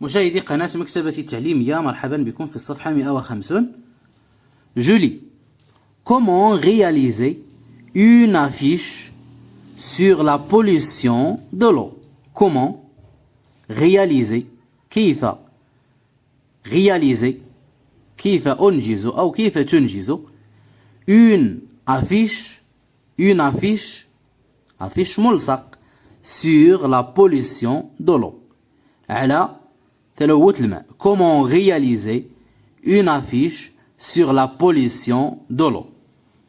مشاهدي قناة مكتبة التعليمية، مرحبا بكم في الصفحة 150. Je lis. Comment réaliser une affiche sur la pollution de l'eau? Comment réaliser كيف réaliser كيف أنجز أو كيف تنجز une affiche ملصق sur la pollution de l'eau على تلوث الماء. Comment réaliser une affiche sur la pollution de l'eau؟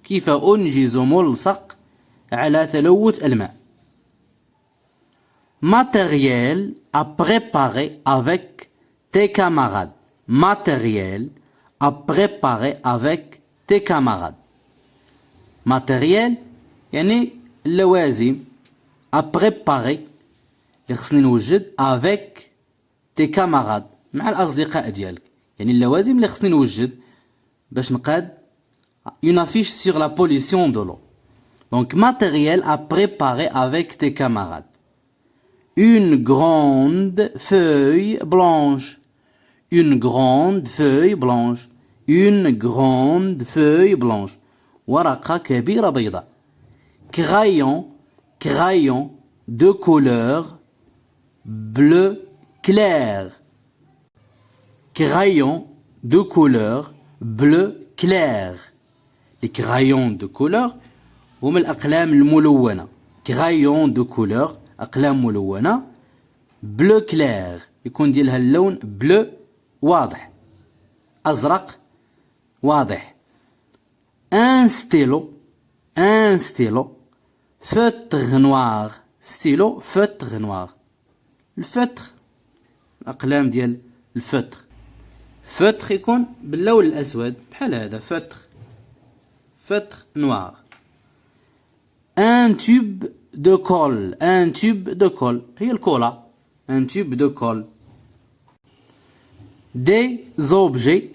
كيف أنجز ملصق على تلوث الماء. Matériel à préparer avec tes camarades. Matériel à préparer avec tes camarades. Matériel يعني اللوازم à préparer اللي خصني نوجد avec tes camarades مع الأصدقاء ديالك. يعني اللوازم اللي خصني نوجد باش نقاد une affiche sur la pollution de l'eau. Donc matériel à préparer avec tes camarades. Une grande feuille blanche. Une grande feuille blanche. Une grande feuille blanche. ورقة كبيرة بيضاء. Crayon de couleur bleu clair. Crayon de couleur bleu clair. Les crayons de couleur هم الأقلام الملونة. Crayon de couleur أقلام ملونة. bleu clair يكون ديالها اللون bleu واضح، أزرق واضح. Un stylo feutre noir. stylo feutre noir. الفتر الأقلام ديال الفتر. فتر يكون باللون الأسود بحال هذا فتر نوار. Un tube de colle. Un tube de colle هي الكولا. Un tube de colle. Des objets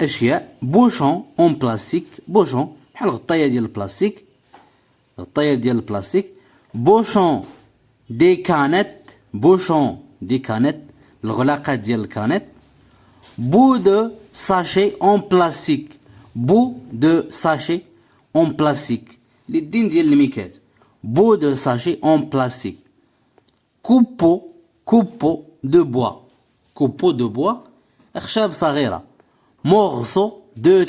أشياء. Bouchon en plastique. Bouchon بحال غطاية ديال البلاستيك. Bouchon des canettes. الغلاقات ديال الكانيت. Bout de sachet en plastique. Bout de sachet en plastique. اليدين ديال الميكات. Bout de sachet en plastique. Coupeau de bois. أخشاب صغيرة. Morceau de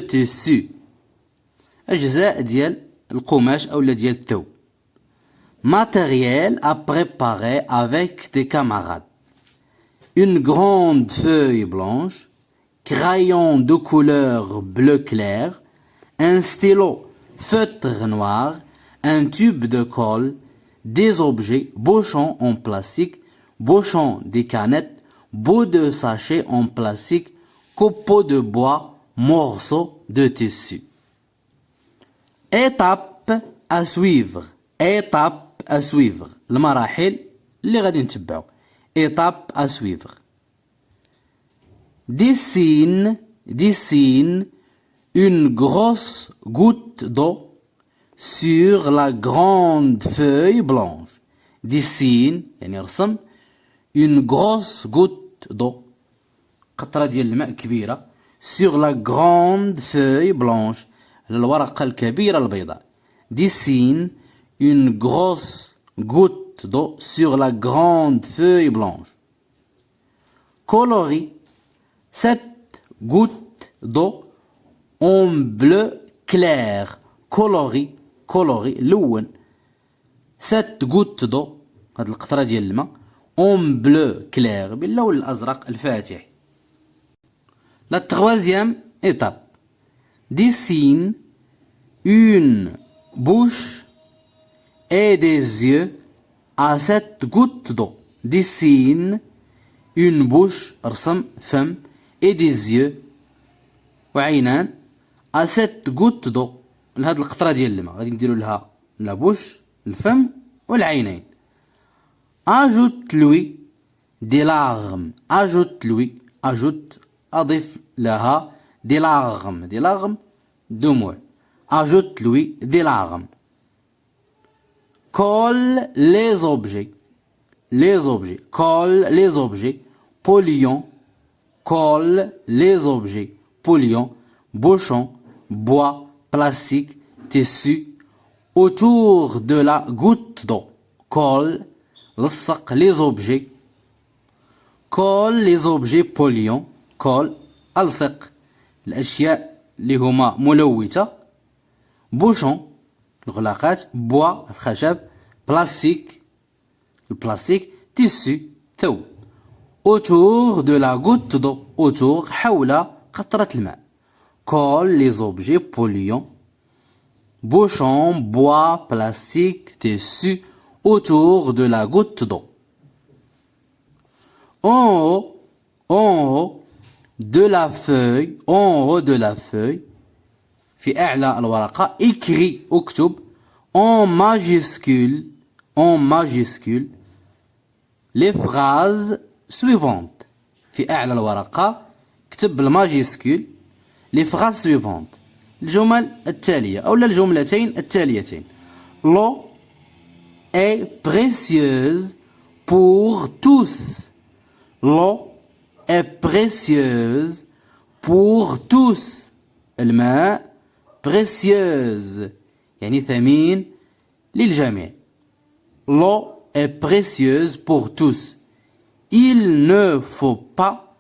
tissu. أجزاء ديال القماش أو ديال الثوب. Matériel à préparer avec tes camarades. Une grande feuille blanche. Crayon de couleur bleu clair. Un stylo feutre noir. Un tube de colle. Des objets. Bouchon en plastique. Bouchon des canettes. Bout de sachet en plastique. Copeaux de bois. Morceaux de tissu. Étape à suivre. المراحل اللي غادي نتبعو. Étape à suivre. Dessine une grosse goutte d'eau sur la grande feuille blanche. Dessine يعني رسم une grosse goutte d'eau قطرة ديال الماء كبيرة sur la grande feuille blanche الورقة الكبيرة البيضاء. Dessine une grosse goutte d'eau sur la grande feuille blanche. Colorie cette goutte d'eau en bleu clair. Colorie لون cette goutte d'eau هاد القطرة ديال الماء en bleu clair باللون الأزرق الفاتح. La troisième étape. Dessine une bouche et des yeux à cette goutte d'eau. Dessine une bouche رسم فم et des yeux وعينان à cette goutte d'eau لهاد القطرة ديال الماء غادي نديرو لها لا بوش الفم والعينين. Ajoute-lui des larmes. أضف لها des larmes دموع. Ajoute-lui des larmes. Colle les objets. les objets. Colle les objets polluants. Colle les objets polluants. Bouchon, bois, plastique, tissu. Autour de la goutte d'eau. Colle, لصق les objets. Colle les objets polluants. Colle, ألصق الأشياء اللي هما ملوثة. Bouchon, الغلاقات. Bois, الخشب. Plastique, البلاستيك. Tissu, ثوب. Autour de la goutte d'eau. Autour, حول قطرة الماء. Colle les objets polluants. Bouchon, bois, plastique, tissu. Autour de la goutte d'eau. En haut de la feuille, en haut de la feuille, في أعلى الورقة, écrit, اكتب, en majuscule, les phrases suivantes. في أعلى الورقة, اكتب بالماجيسكول les phrases suivantes. الجمل التالية أو الجملتين التاليتين. L'eau est précieuse pour tous. L'eau est précieuse pour tous. الماء précieuse يعني ثمين للجميع. L'eau est précieuse pour tous. Il ne faut pas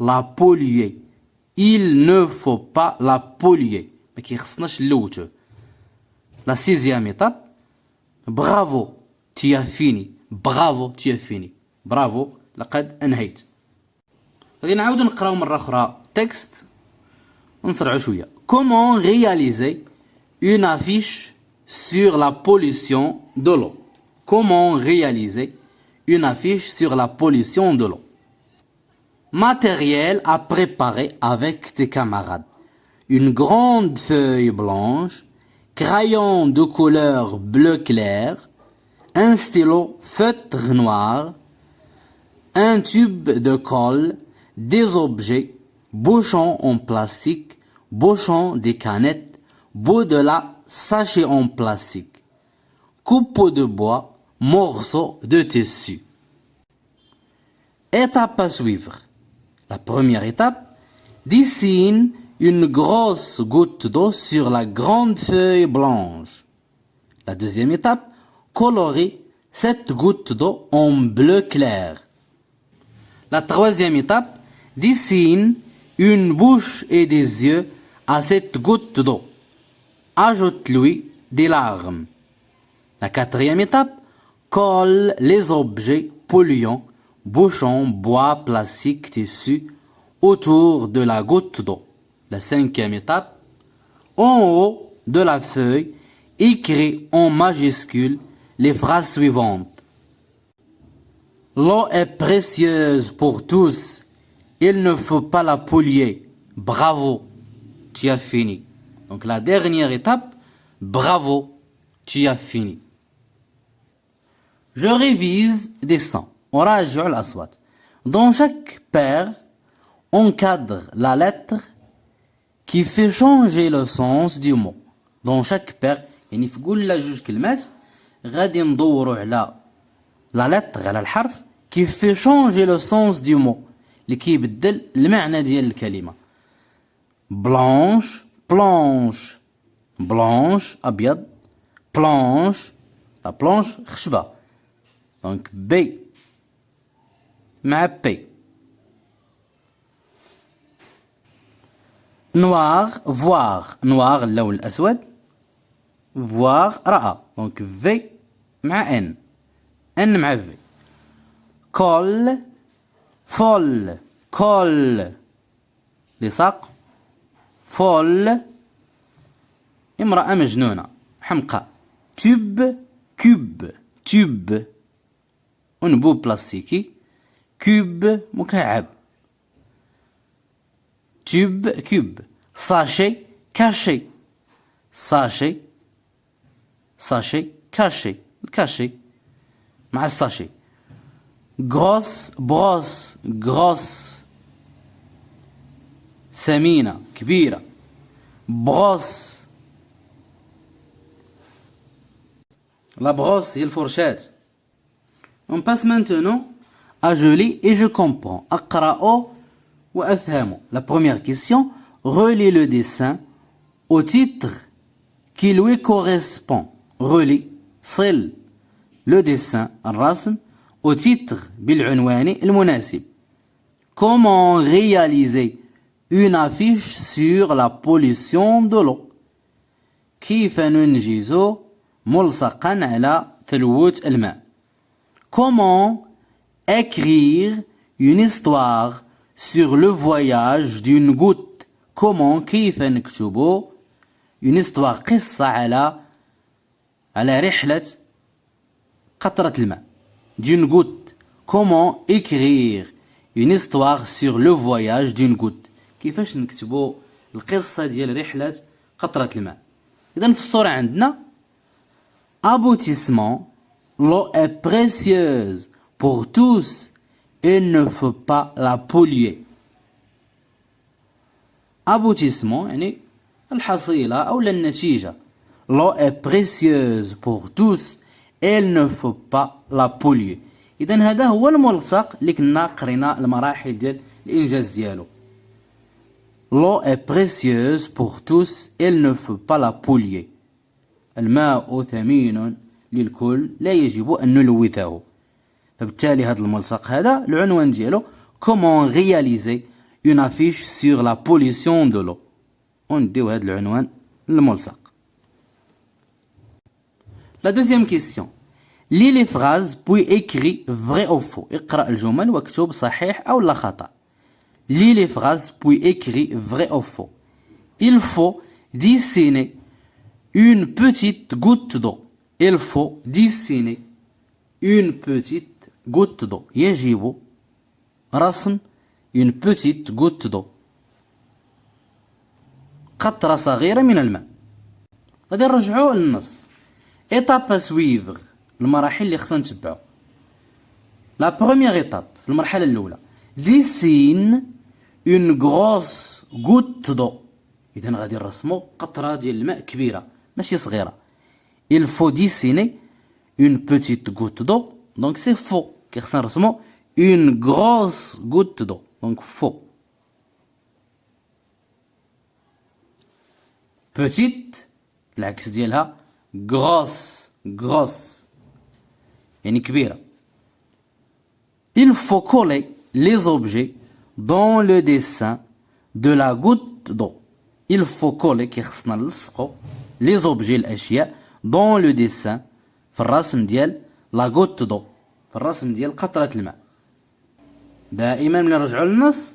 la polluer. Il ne faut pas la polluer. ما كيخصناش نلوثوه. La sixième étape. Bravo, tu as fini. Bravo, tu as fini. Bravo, لقد أنهيت. غادي نعاودو نقراو مرة أخرى تكست ونسرعو شوية. Comment réaliser une affiche sur la pollution de l'eau? Comment réaliser une affiche sur la pollution de l'eau? Matériel à préparer avec tes camarades. Une grande feuille blanche, crayon de couleur bleu clair, un stylo feutre noir, un tube de colle, des objets, bouchon en plastique, bouchon des canettes, bout de la sachet en plastique, coupeau de bois, morceau de tissu. Étape à suivre. La première étape, dessine une grosse goutte d'eau sur la grande feuille blanche. La deuxième étape, colorer cette goutte d'eau en bleu clair. La troisième étape, dessine une bouche et des yeux à cette goutte d'eau. Ajoute-lui des larmes. La quatrième étape, colle les objets polluants, bouchons, bois, plastique, tissu, autour de la goutte d'eau. La cinquième étape, en haut de la feuille, écrit en majuscule les phrases suivantes. L'eau est précieuse pour tous. Il ne faut pas la polluer. Bravo, tu as fini. Donc la dernière étape, bravo, tu as fini. Je révise des sons. أراجع الأصوات. Dans chaque paire, encadre la lettre qui fait changer le sens du mot. Dans chaque paire, يعني في كل جوج كلمات غادي ندوروا على la lettre على الحرف qui fait changer le sens du mot اللي كيبدل المعنى ديال الكلمة. blanche, planche, blanche أبيض, planche, la planche خشبة. donc B مع P. noir, voir, noir اللون الأسود, voir رأى. donc V مع N, N مع V. col, folle, col لصق, folle امرأة مجنونة حمقى. tube, cube, tube أنبوب بلاستيكي, cube مكعب. tube, cube. sachet, caché, sachet, sachet, caché, caché مع الساشي. grosse, brosse, grosse ثمينة كبيرة. brosse, la brosse هي الفرشاة. On passe maintenant à je lis et je comprends. أقرأ وأفهم. La première question, relis le dessin au titre qui lui correspond. Relis, صل le dessin, الرسم, au titre بالعنوان المناسب. Comment réaliser une affiche sur la pollution de l'eau? كيف ننجز ملصقا على ثلوث الماء. Comment écrire une histoire sur le voyage d'une goutte? Comment كيف نكتب une histoire قصة على رحلة قطرة الماء d'une goutte. Comment écrire une histoire sur le voyage d'une goutte. كيفاش نكتبوا القصة ديال رحلة قطرة الماء. إذن في الصورة عندنا aboutissement. L'eau est précieuse pour tous et ne faut pas la polluer. aboutissement يعني الحصيلة أو النتيجة. L'eau est précieuse pour tous et il ne faut pas la polluer. إذن هذا هو الملصق اللي كنا قرينا المراحل ديال الإنجاز ديالو. L'eau est précieuse pour tous et il ne faut pas la polluer. الماء ثمين للكل لا يجب أن نلوثه. فبالتالي هذا الملصق هذا العنوان ديالو Comment réaliser une affiche sur la pollution de l'eau. ونديو هذا العنوان الملصق. La deuxième question. Lis les phrases puis écris vrai ou faux. اقرأ الجمل واكتب صحيح أو لا خطأ. Lis les phrases puis écris vrai ou faux. Il faut dessiner une petite goutte d'eau. Il faut dessiner une petite goutte d'eau. يجب رسم une petite goutte d'eau. قطرة صغيرة من الماء. غادي نرجعوا للنص. étape à suivre. المراحل اللي خصنا نتبعو. La première étape في المرحلة الأولى. dessine une grosse goutte d'eau. إذن غادي نرسمو قطرة ديال الماء كبيرة ماشي صغيرة. Il faut dessiner une petite goutte d'eau. Donc c'est faux. كي خصنا نرسمو une grosse goutte d'eau. Donc faux. Petite العكس ديالها grosse يعني كبيرة. Il faut coller les objets dans le dessin de la goutte d'eau. Il faut coller كي خصنا نلصقو les objets الأشياء dans le dessin في الرسم ديال la goutte d'eau في الرسم ديال قطرة الماء. دائما ملي نرجعو للنص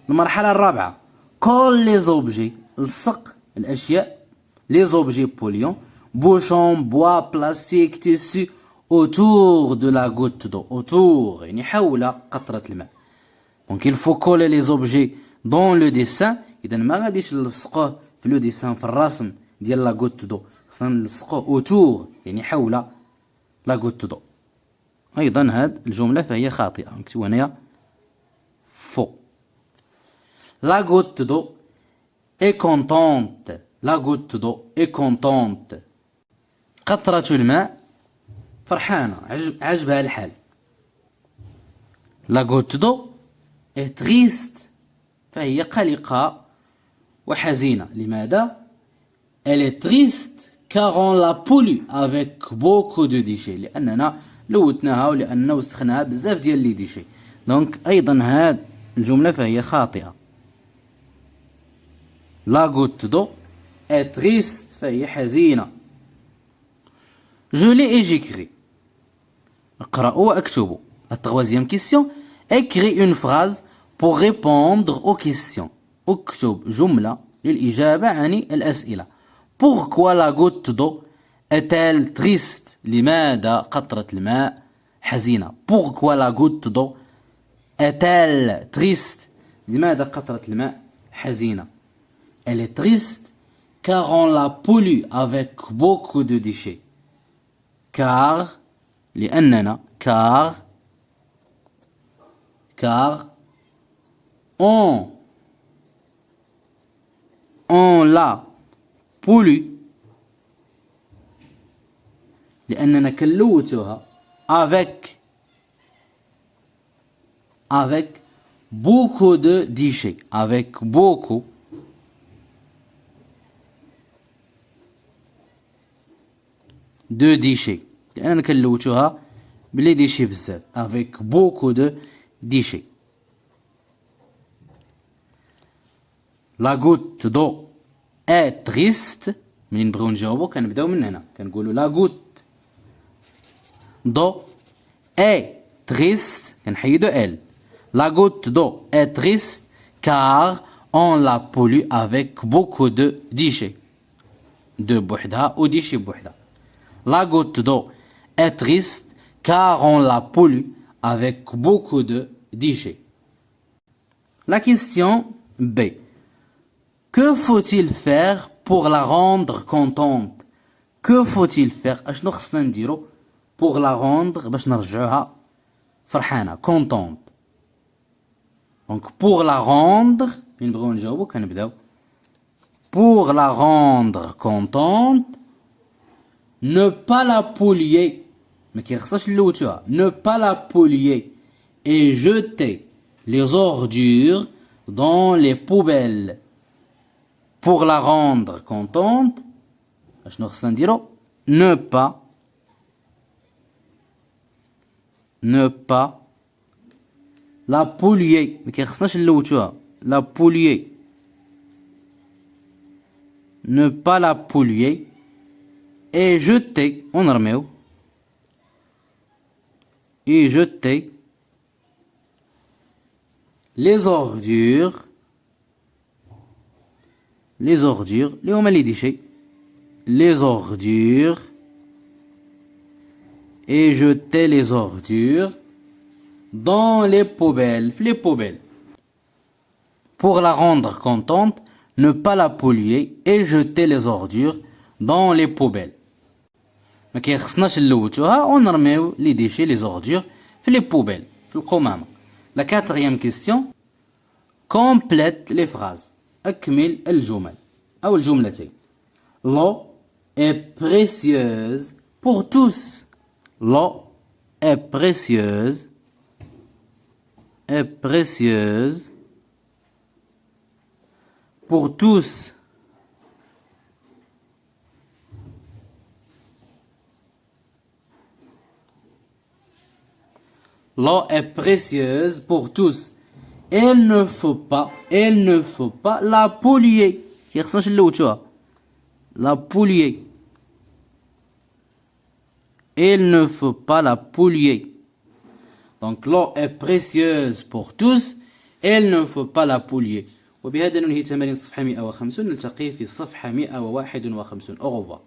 المرحلة الرابعة. colle les objets لصق الأشياء les objets polluants bouchons bois plastique tissu autour de la goutte d'eau. autour يعني حول قطرة الماء. donc il faut coller les objets dans le dessin. إذا ما غاديش نلصقوه في لو ديسان في الرسم ديال لا goutte d'eau. خصنا نلصقوه autour يعني حول لا goutte d'eau. أيضا هاد الجملة فهي خاطئة. نكتبو هنايا faux. La goutte d'eau est contente. La goutte d'eau est contente. قطرة الماء فرحانة عجبها الحال. La goutte d'eau est triste. فهي قلقة وحزينة. لماذا؟ Elle est triste car on la pollue avec beaucoup de déchets. لأننا لوثناها ولأننا وسخناها بزاف ديال لي ديشي. دونك أيضا هاد الجملة فهي خاطئة. La goutte d'eau est triste فهي حزينة. Je lis et j'écris. اقرأوا واكتبوا. La troisième question. Écris une phrase pour répondre aux questions. اكتب جملة للإجابة عن الأسئلة. Pourquoi la goutte d'eau est-elle triste? لماذا قطرة الماء حزينة؟ Pourquoi la goutte d'eau est-elle triste? لماذا قطرة الماء حزينة؟ Elle est triste car on la pollue avec beaucoup de déchets. car لأننا car on la pollue لأننا كنلوثوها avec avec beaucoup de déchets. Avec beaucoup de déchets. لأننا كنلوتوها بلي ديشي بزاف. Avec beaucoup de déchets. La goutte d'eau est triste. منين نبغيو نجاوبو كنبداو من هنا كنقولوا la goutte d'eau est triste. كنحيدو elle. La goutte d'eau est triste car on la pollue avec beaucoup de déchets. De بوحدها و déchets بوحدها. La goutte d'eau est triste car on la pollue avec beaucoup de déchets. La question B. Que faut-il faire pour la rendre contente? Que faut-il faire? اشنو خصنا نديرو pour la rendre باش نرجعوها فرحانة contente. Donc pour la rendre فين نبغيو نجاوبو كنبداو pour la rendre contente ne pas la polluer ما كيخصناش نلوتوها ne pas la polluer et jeter les ordures dans les poubelles. Pour la rendre contente اشنو خصنا نديرو ne pas la polluer ما كيخصناش نلوتوها la polluer ne pas la polluer et jeter ونرميو et jeter les ordures اللي هما لي ديشي les ordures et jeter les ordures dans les poubelles les poubelles. Pour la rendre contente ne pas la polluer et jeter les ordures dans les poubelles. ما كيخصناش نلوتوها ونرميو لي ديشي لي زوردور في لي بوبيل في القمامة. La quatrième question. Complète les phrases. أكمل الجمل أو الجملتين. L'eau est précieuse pour tous. L'eau est précieuse pour tous. L'eau est précieuse pour tous. Il ne faut pas la polluer. La polluer. Il ne faut pas la polluer. Donc l'eau est précieuse pour tous. Il ne faut pas la polluer. وبهذا ننهي تمارين صفحة 150. نلتقي في صفحة 151. Au revoir.